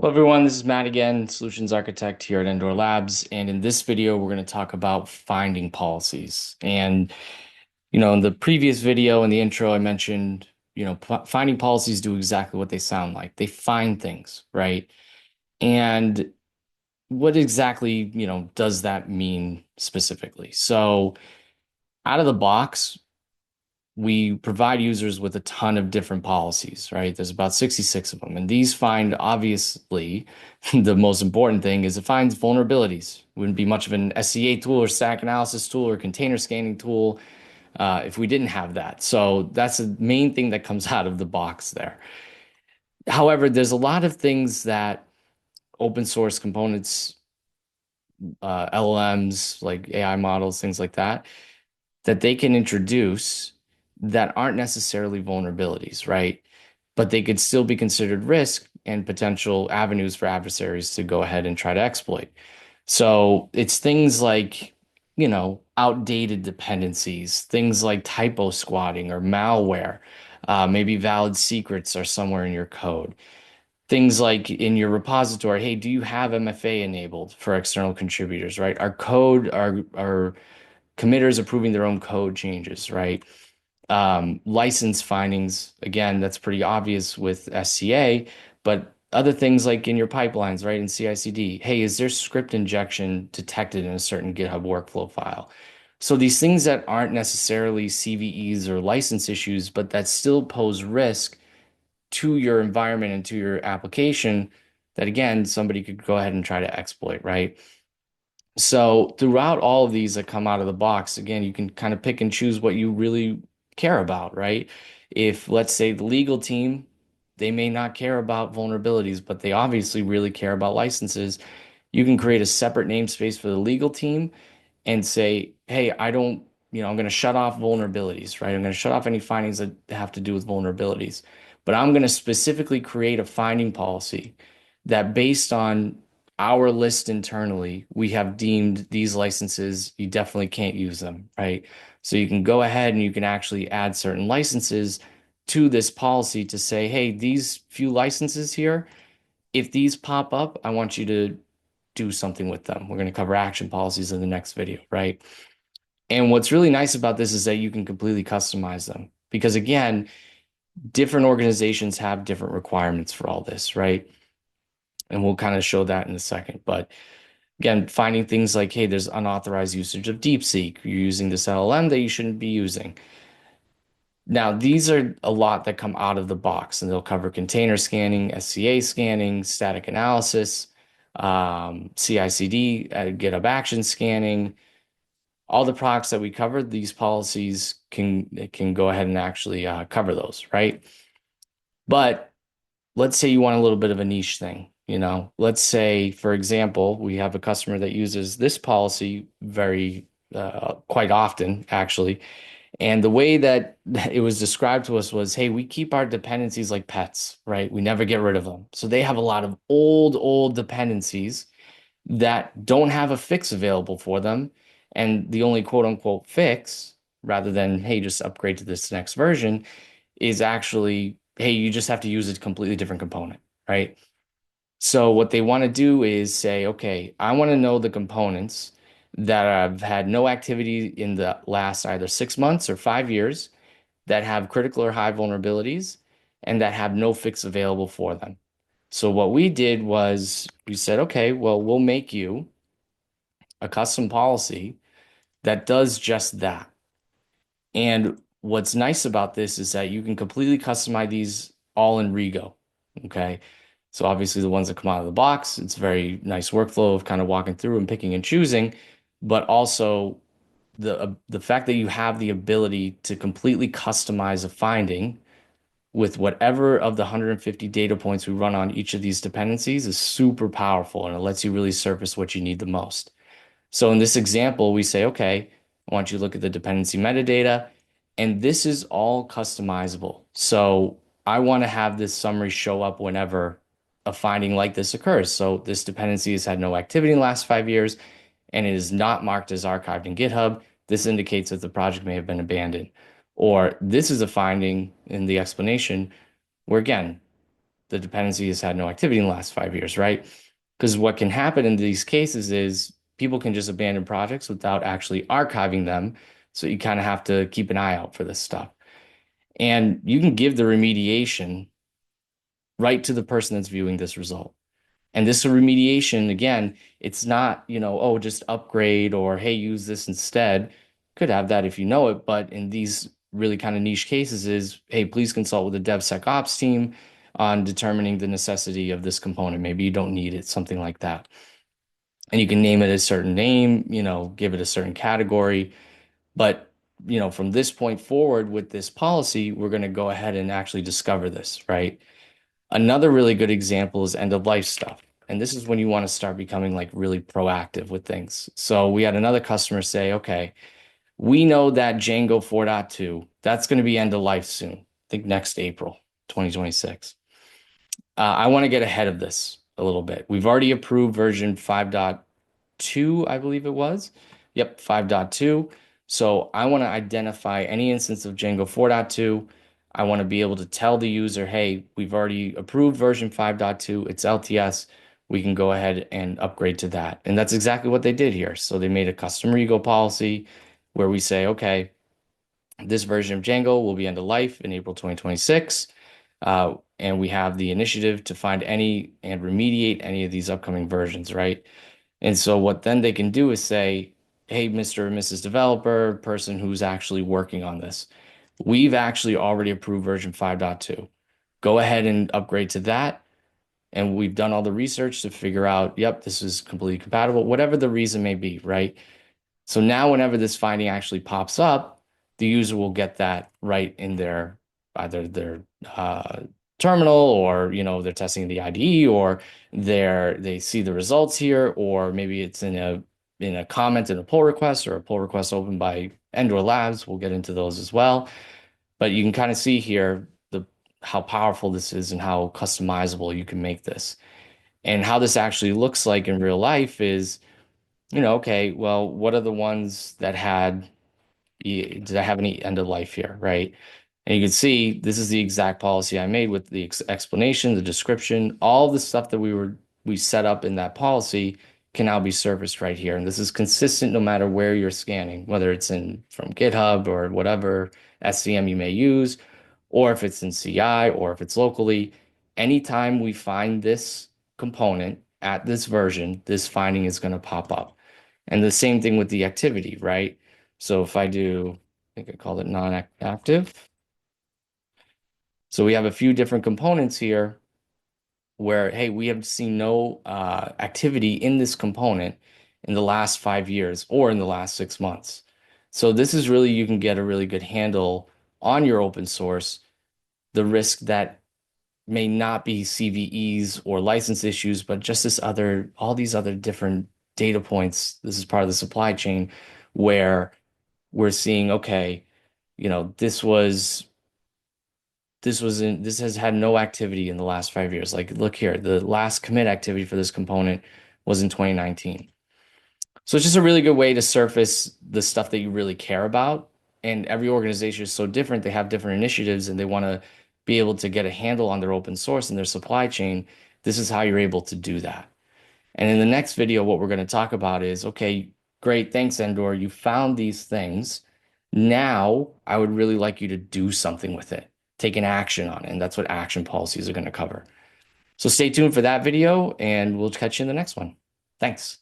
Hello everyone, this is Matt again, Solutions Architect here at Endor Labs. And in this video, we're going to talk about finding policies. In the previous video in the intro, I mentioned, finding policies do exactly what they sound like. They find things, right? And what exactly, does that mean specifically? So out of the box, we provide users with a ton of different policies, right? There's about 66 of them. And these find, obviously, the most important thing is it finds vulnerabilities. Wouldn't be much of an SCA tool or stack analysis tool or container scanning tool if we didn't have that. So that's the main thing that comes out of the box there. However, there's a lot of things that open source components, LLMs, like AI models, things like that, that they can introduce that aren't necessarily vulnerabilities, right? But they could still be considered risk and potential avenues for adversaries to go ahead and try to exploit. So it's things like, outdated dependencies, things like typo squatting or malware. Maybe valid secrets are somewhere in your code. Things like in your repository, hey, do you have MFA enabled for external contributors, right? Our committers approving their own code changes, right? License findings, again, that's pretty obvious with SCA, but other things like in your pipelines, right? In CI/CD, hey, is there script injection detected in a certain GitHub workflow file? So these things that aren't necessarily CVEs or license issues, but that still pose risk to your environment and to your application that, again, somebody could go ahead and try to exploit, right? So throughout all of these that come out of the box, again, you can kind of pick and choose what you really care about, right? If, let's say, the legal team, they may not care about vulnerabilities, but they obviously really care about licenses. You can create a separate namespace for the legal team and say, hey, I don't, I'm going to shut off vulnerabilities, right? I'm going to shut off any findings that have to do with vulnerabilities. But I'm going to specifically create a finding policy that based on our list internally, we have deemed these licenses, you definitely can't use them, right? So you can go ahead and you can actually add certain licenses to this policy to say, hey, these few licenses here, if these pop up, I want you to do something with them. We're going to cover action policies in the next video, right? And what's really nice about this is that you can completely customize them because, again, different organizations have different requirements for all this, right? And we'll kind of show that in a second. But again, finding things like, hey, there's unauthorized usage of DeepSeek. You're using this LLM that you shouldn't be using. Now, these are a lot that come out of the box, and they'll cover container scanning, SCA scanning, static analysis, CI/CD, GitHub Action scanning. All the products that we covered, these policies can go ahead and actually cover those, right? But let's say you want a little bit of a niche thing, Let's say, for example, we have a customer that uses this policy very quite often, actually. And the way that it was described to us was, hey, we keep our dependencies like pets, right? We never get rid of them. So they have a lot of old dependencies that don't have a fix available for them. And the only quote unquote fix, rather than, hey, just upgrade to this next version, is actually, hey, you just have to use a completely different component, right? So what they want to do is say, okay, I want to know the components that have had no activity in the last either 6 months or 5 years that have critical or high vulnerabilities and that have no fix available for them. So what we did was we said, okay, well, we'll make you a custom policy that does just that. And what's nice about this is that you can completely customize these all in Rego. Okay. So obviously the ones that come out of the box, it's a very nice workflow of kind of walking through and picking and choosing, but also the fact that you have the ability to completely customize a finding with whatever of the 150 data points we run on each of these dependencies is super powerful, and it lets you really surface what you need the most. So in this example, we say, okay, I want you to look at the dependency metadata, and this is all customizable. So I want to have this summary show up whenever a finding like this occurs. So this dependency has had no activity in the last 5 years, and it is not marked as archived in GitHub. This indicates that the project may have been abandoned. Or this is a finding in the explanation where, again, the dependency has had no activity in the last 5 years, right? Because what can happen in these cases is people can just abandon projects without actually archiving them. So you kind of have to keep an eye out for this stuff. And you can give the remediation right to the person that's viewing this result. And this remediation, again, it's not, oh, just upgrade or hey, use this instead. Could have that if you know it, but in these really kind of niche cases is, hey, please consult with the DevSecOps team on determining the necessity of this component. Maybe you don't need it, something like that. And you can name it a certain name, give it a certain category. But, from this point forward with this policy, we're going to go ahead and actually discover this, right? Another really good example is end of life stuff. And this is when you want to start becoming like really proactive with things. So we had another customer say, okay, we know that Django 4.2, that's going to be end of life soon. I think next April 2026. I want to get ahead of this a little bit. We've already approved version 5.2, I believe it was. Yep, 5.2. So I want to identify any instance of Django 4.2. I want to be able to tell the user, hey, we've already approved version 5.2. It's LTS. We can go ahead and upgrade to that. And that's exactly what they did here. So they made a customer ego policy where we say, okay, this version of Django will be end of life in April 2026. And we have the initiative to find any and remediate any of these upcoming versions, right? And so what then they can do is say, hey, Mr. or Mrs. Developer, person who's actually working on this, we've actually already approved version 5.2. Go ahead and upgrade to that. And we've done all the research to figure out, yep, this is completely compatible, whatever the reason may be, right? So now whenever this finding actually pops up, the user will get that right in their either their terminal, or they're testing the IDE, or they see the results here, or maybe it's in a comment in a pull request, or a pull request opened by Endor Labs. We'll get into those as well. But you can kind of see here how powerful this is and how customizable you can make this. And how this actually looks like in real life is, okay, well, what are the ones that did I have any end of life here, right? And you can see this is the exact policy I made with the explanation, the description, all the stuff that we set up in that policy can now be surfaced right here. And this is consistent no matter where you're scanning, whether it's from GitHub or whatever SCM you may use, or if it's in CI, or if it's locally. Anytime we find this component at this version, this finding is going to pop up. And the same thing with the activity, right? So if I do, I think I called it non-active. So we have a few different components here where, hey, we have seen no activity in this component in the last 5 years or in the last 6 months. So this is really, you can get a really good handle on your open source, the risk that may not be CVEs or license issues, but just all these other different data points. This is part of the supply chain where we're seeing, okay, this has had no activity in the last 5 years. Like, look here, the last commit activity for this component was in 2019. So it's just a really good way to surface the stuff that you really care about. And every organization is so different. They have different initiatives and they want to be able to get a handle on their open source and their supply chain. This is how you're able to do that. And in the next video, what we're going to talk about is, okay, great, thanks, Endor. You found these things. Now, I would really like you to do something with it, take an action on it. And that's what action policies are going to cover. So stay tuned for that video, and we'll catch you in the next one. Thanks.